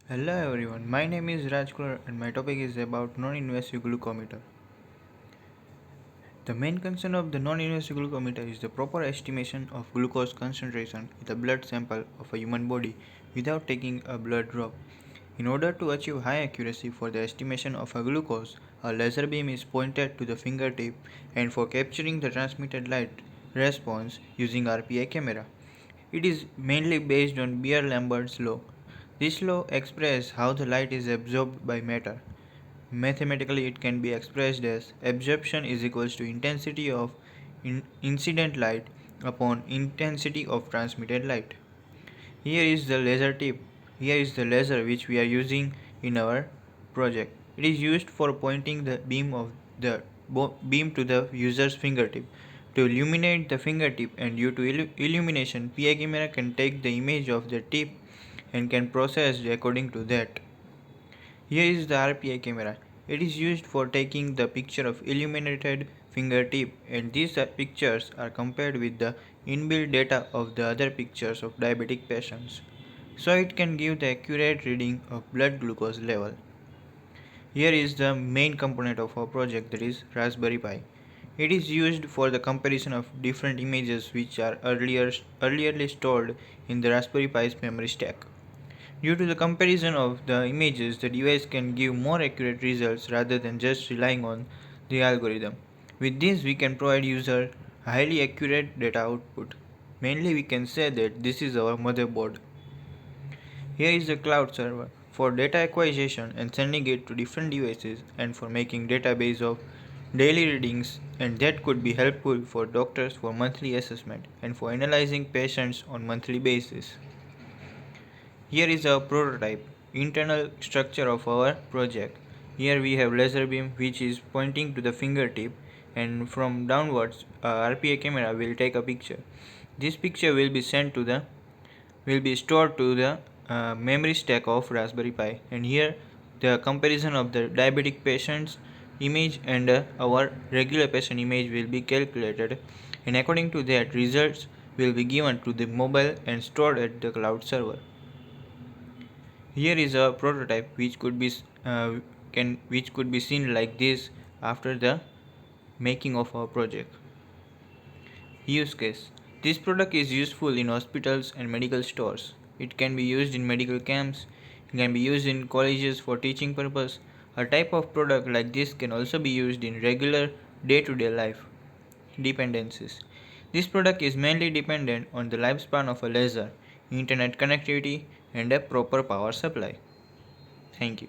Hello everyone, my name is Rajkumar and my topic is about non-invasive glucometer. The main concern of the non-invasive glucometer is the proper estimation of glucose concentration in the blood sample of a human body without taking a blood drop. In order to achieve high accuracy for the estimation of a glucose, a laser beam is pointed to the fingertip and for capturing the transmitted light response using RPI camera. It is mainly based on Beer-Lambert's law. This law expresses how the light is absorbed by matter. Mathematically, it can be expressed as absorption is equals to intensity of incident light upon intensity of transmitted light. Here is the laser tip. Here is the laser which we are using in our project. It is used for pointing the beam to the user's fingertip. To illuminate the fingertip and due to illumination, PI camera can take the image of the tip and can process it according to that. Here is the RPI camera. It is used for taking the picture of illuminated fingertip and these pictures are compared with the inbuilt data of the other pictures of diabetic patients. So it can give the accurate reading of blood glucose level. Here is the main component of our project, that is Raspberry Pi. It is used for the comparison of different images which are earlierly stored in the Raspberry Pi's memory stack. Due to the comparison of the images, the device can give more accurate results rather than just relying on the algorithm. With this, we can provide user highly accurate data output. Mainly, we can say that this is our motherboard. Here is the cloud server for data acquisition and sending it to different devices and for making database of daily readings, and that could be helpful for doctors for monthly assessment and for analyzing patients on monthly basis. Here is a prototype internal structure of our project. Here we have laser beam which is pointing to the fingertip, and from downwards RPA camera will take a picture. This picture will be stored to the memory stack of Raspberry Pi, and here the comparison of the diabetic patient's image and our regular patient image will be calculated, and according to that results will be given to the mobile and stored at the cloud server. Here is a prototype which could be seen like this after the making of our project. Use case: this product is useful in hospitals and medical stores. It can be used in medical camps. It can be used in colleges for teaching purpose. A type of product like this can also be used in regular day-to-day life. Dependencies: this product is mainly dependent on the lifespan of a laser, internet connectivity, and a proper power supply. Thank you.